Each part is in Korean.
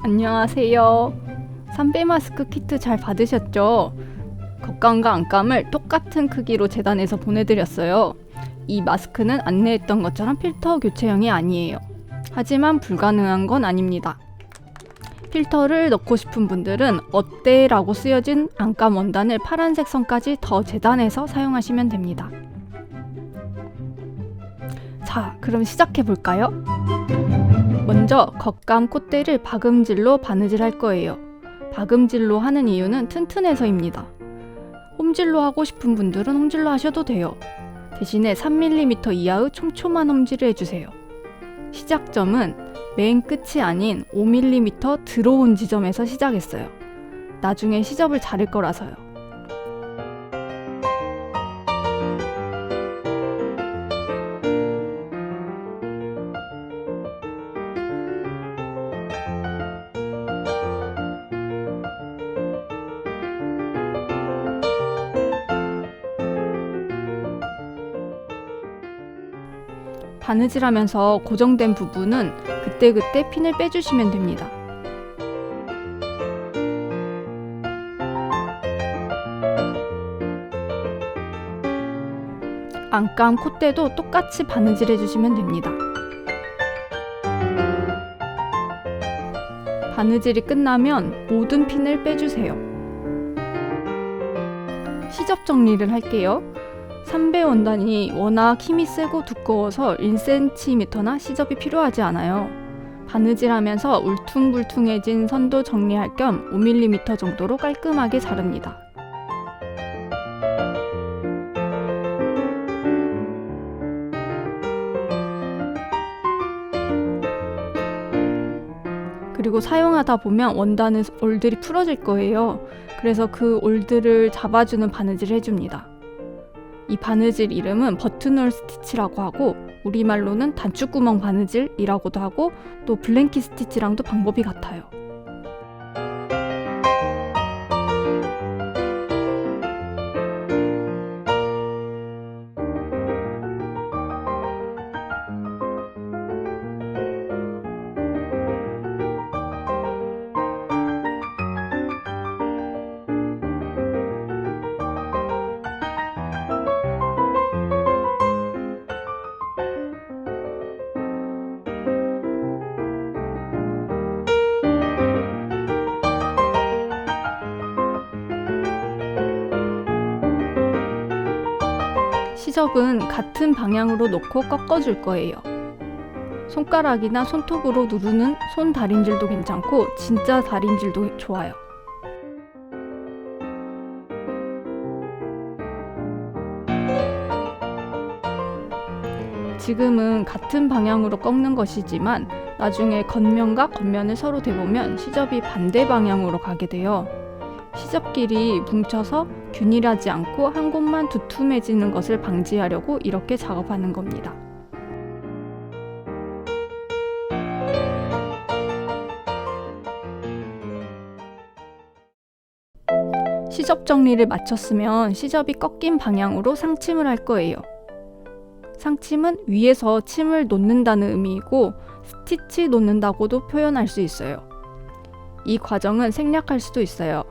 안녕하세요. 3배 마스크 키트 잘 받으셨죠? 겉감과 안감을 똑같은 크기로 재단해서 보내드렸어요. 이 마스크는 안내했던 것처럼 필터 교체형이 아니에요. 하지만 불가능한 건 아닙니다. 필터를 넣고 싶은 분들은 어때? 라고 쓰여진 안감 원단을 파란색 선까지 더 재단해서 사용하시면 됩니다. 자, 그럼 시작해볼까요? 먼저 겉감 콧대를 박음질로 바느질 할 거예요. 박음질로 하는 이유는 튼튼해서입니다. 홈질로 하고 싶은 분들은 홈질로 하셔도 돼요. 대신에 3mm 이하의 촘촘한 홈질을 해주세요. 시작점은 맨 끝이 아닌 5mm 들어온 지점에서 시작했어요. 나중에 시접을 자를 거라서요. 바느질하면서 고정된 부분은 그때그때 핀을 빼주시면 됩니다. 안감 콧대도 똑같이 바느질 해주시면 됩니다. 바느질이 끝나면 모든 핀을 빼주세요. 시접 정리를 할게요. 3배 원단이 워낙 힘이 세고 두꺼워서 1cm나 시접이 필요하지 않아요. 바느질하면서 울퉁불퉁해진 선도 정리할 겸 5mm 정도로 깔끔하게 자릅니다. 그리고 사용하다 보면 원단은 올들이 풀어질 거예요. 그래서 그 올들을 잡아주는 바느질을 해줍니다. 이 바느질 이름은 버튼홀 스티치라고 하고 우리말로는 단추구멍 바느질이라고도 하고 또 블랭킷 스티치랑도 방법이 같아요. 시접은 같은 방향으로 놓고 꺾어줄 거예요. 손가락이나 손톱으로 누르는 손 다림질도 괜찮고 진짜 다림질도 좋아요. 지금은 같은 방향으로 꺾는 것이지만 나중에 겉면과 겉면을 서로 대보면 시접이 반대 방향으로 가게 돼요. 시접끼리 뭉쳐서 균일하지 않고 한 곳만 두툼해지는 것을 방지하려고 이렇게 작업하는 겁니다. 시접 정리를 마쳤으면 시접이 꺾인 방향으로 상침을 할 거예요. 상침은 위에서 침을 놓는다는 의미이고 스티치 놓는다고도 표현할 수 있어요. 이 과정은 생략할 수도 있어요.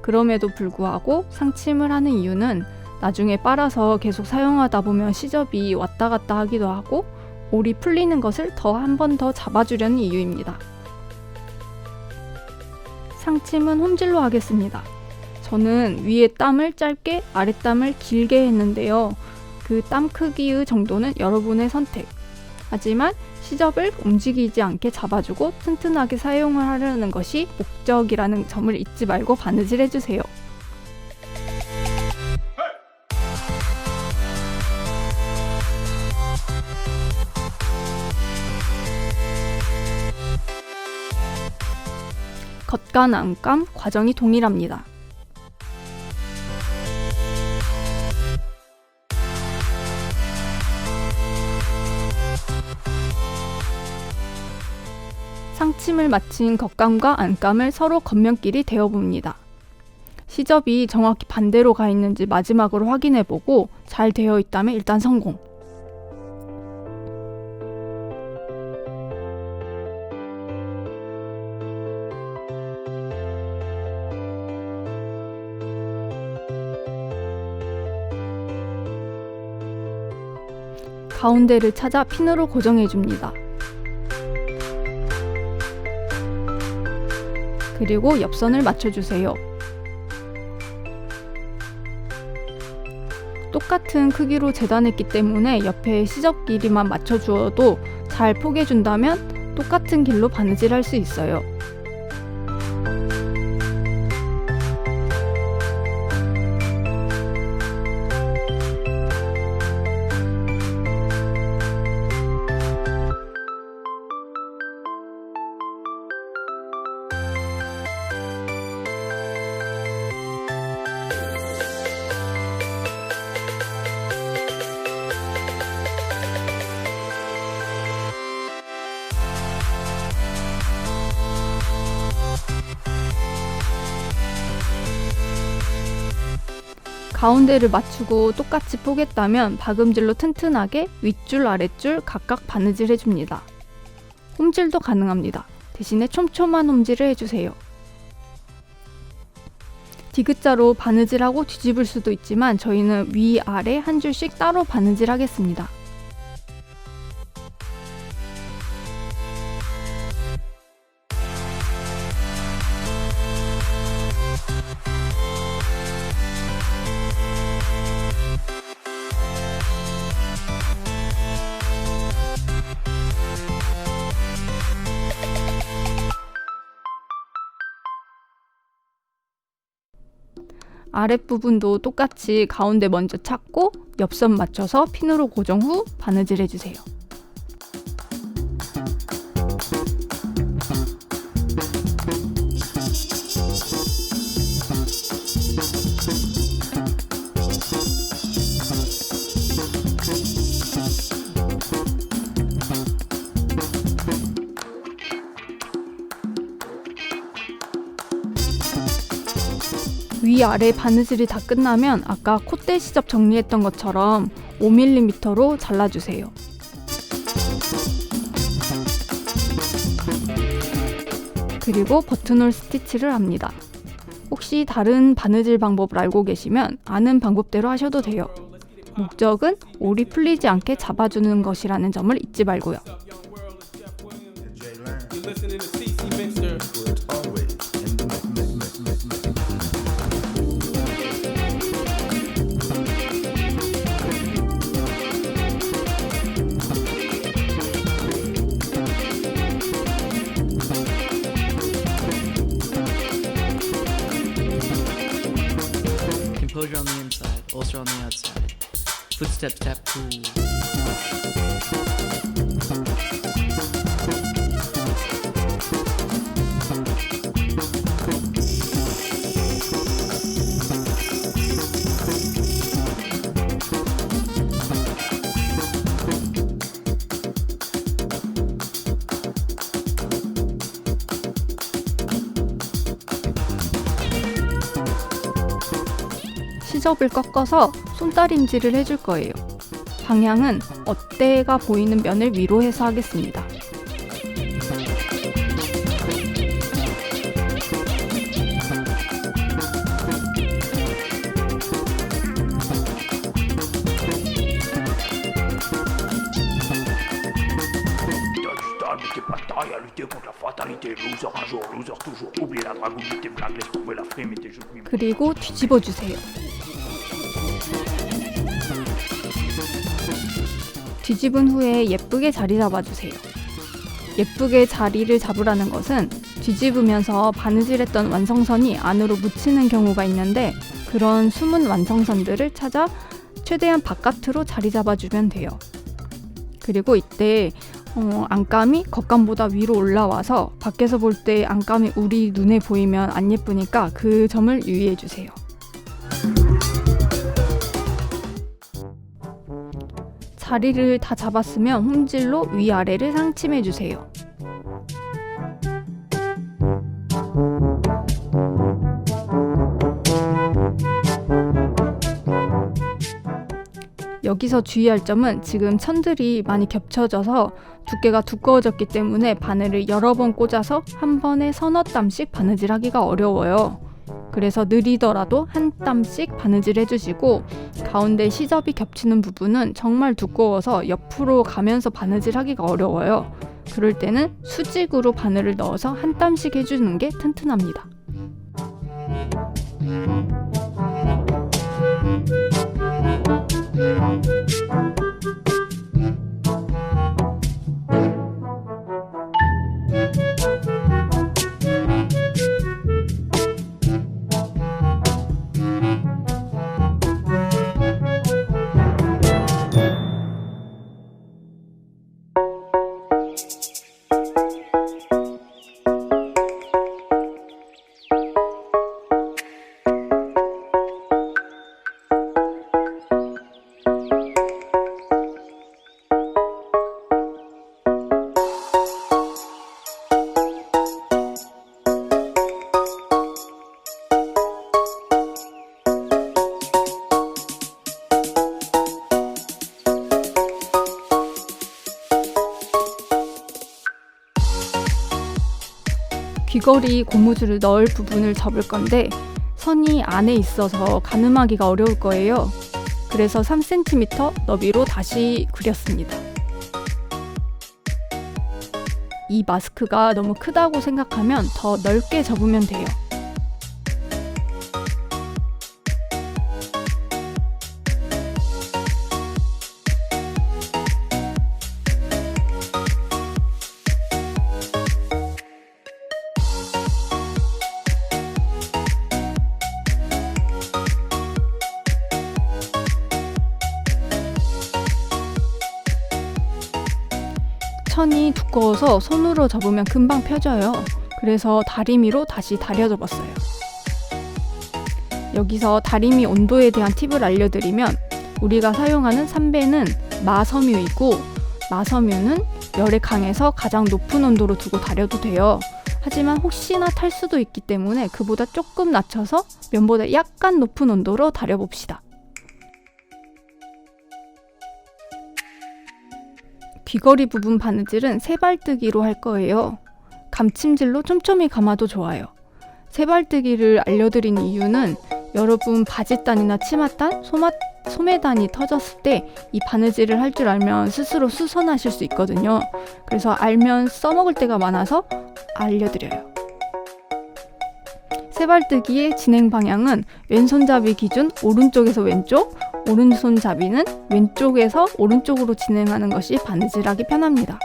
그럼에도 불구하고 상침을 하는 이유는 나중에 빨아서 계속 사용하다 보면 시접이 왔다 갔다 하기도 하고 올이 풀리는 것을 한 번 더 잡아주려는 이유입니다. 상침은 홈질로 하겠습니다. 저는 위에 땀을 짧게 아래 땀을 길게 했는데요. 그 땀 크기의 정도는 여러분의 선택. 하지만 시접을 움직이지 않게 잡아주고 튼튼하게 사용을 하려는 것이 목적이라는 점을 잊지 말고 바느질 해주세요. 겉감, 안감 과정이 동일합니다. 상침을 마친 겉감과 안감을 서로 겉면끼리 대어봅니다. 시접이 정확히 반대로 가 있는지 마지막으로 확인해보고 잘 되어 있다면 일단 성공. 가운데를 찾아 핀으로 고정해줍니다. 그리고 옆선을 맞춰주세요. 똑같은 크기로 재단했기 때문에 옆에 시접 길이만 맞춰주어도 잘 포개준다면 똑같은 길로 바느질할 수 있어요. 가운데를 맞추고 똑같이 포겠다면 박음질로 튼튼하게 윗줄 아랫줄 각각 바느질 해줍니다. 홈질도 가능합니다. 대신에 촘촘한 홈질을 해주세요. 디귿자로 바느질하고 뒤집을 수도 있지만 저희는 위아래 한 줄씩 따로 바느질 하겠습니다. 아랫부분도 똑같이 가운데 먼저 찾고 옆선 맞춰서 핀으로 고정 후 바느질 해주세요. 위아래 바느질이 다 끝나면 아까 콧대 시접 정리했던 것처럼 5mm로 잘라주세요. 그리고 버튼홀 스티치를 합니다. 혹시 다른 바느질 방법을 알고 계시면 아는 방법대로 하셔도 돼요. 목적은 올이 풀리지 않게 잡아주는 것이라는 점을 잊지 말고요. Composure on the inside, ulcer on the outside. Footstep tap cool. 시접을 꺾어서 손다림질을 해줄 거예요. 방향은 어대가 보이는 면을 위로 해서 하겠습니다. 그리고 뒤집어 주세요. 뒤집은 후에 예쁘게 자리 잡아주세요. 예쁘게 자리를 잡으라는 것은 뒤집으면서 바느질했던 완성선이 안으로 묻히는 경우가 있는데 그런 숨은 완성선들을 찾아 최대한 바깥으로 자리 잡아주면 돼요. 그리고 이때 안감이 겉감보다 위로 올라와서 밖에서 볼 때 안감이 우리 눈에 보이면 안 예쁘니까 그 점을 유의해주세요. 자리를 다 잡았으면 홈질로 위아래를 상침해주세요. 여기서 주의할 점은 지금 천들이 많이 겹쳐져서 두께가 두꺼워졌기 때문에 바늘을 여러 번 꽂아서 한 번에 서너 땀씩 바느질하기가 어려워요. 그래서 느리더라도 한 땀씩 바느질 해주시고, 가운데 시접이 겹치는 부분은 정말 두꺼워서 옆으로 가면서 바느질 하기가 어려워요. 그럴 때는 수직으로 바늘을 넣어서 한 땀씩 해주는 게 튼튼합니다. 귀걸이 고무줄을 넣을 부분을 접을 건데 선이 안에 있어서 가늠하기가 어려울 거예요. 그래서 3cm 너비로 다시 그렸습니다. 이 마스크가 너무 크다고 생각하면 더 넓게 접으면 돼요. 천이 두꺼워서 손으로 접으면 금방 펴져요. 그래서 다리미로 다시 다려 접었어요. 여기서 다리미 온도에 대한 팁을 알려드리면, 우리가 사용하는 삼배는 마섬유이고, 마섬유는 열에 강해서 가장 높은 온도로 두고 다려도 돼요. 하지만 혹시나 탈 수도 있기 때문에 그보다 조금 낮춰서 면보다 약간 높은 온도로 다려봅시다. 귀걸이 부분 바느질은 세발뜨기로 할 거예요. 감침질로 촘촘히 감아도 좋아요. 세발뜨기를 알려드린 이유는 여러분 바지단이나 치맛단, 소매단이 터졌을 때 이 바느질을 할 줄 알면 스스로 수선하실 수 있거든요. 그래서 알면 써먹을 때가 많아서 알려드려요. 세발뜨기의 진행 방향은 왼손잡이 기준 오른쪽에서 왼쪽, 오른손잡이는 왼쪽에서 오른쪽으로 진행하는 것이 바느질하기 편합니다.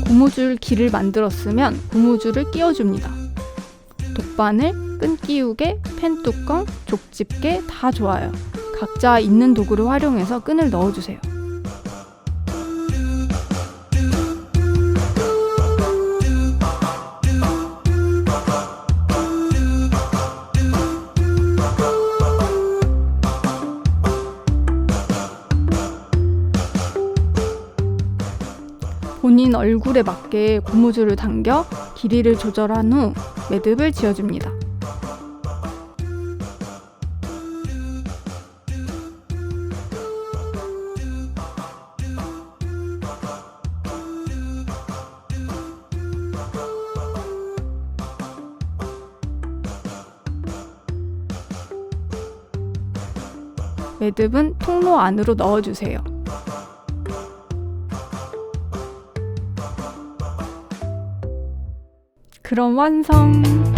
고무줄 길을 만들었으면 고무줄을 끼워줍니다. 독바늘, 끈 끼우개, 펜 뚜껑, 족집게 다 좋아요. 각자 있는 도구를 활용해서 끈을 넣어주세요. 본인 얼굴에 맞게 고무줄을 당겨 길이를 조절한 후 매듭을 지어줍니다. 매듭은 통로 안으로 넣어주세요. 그럼 완성!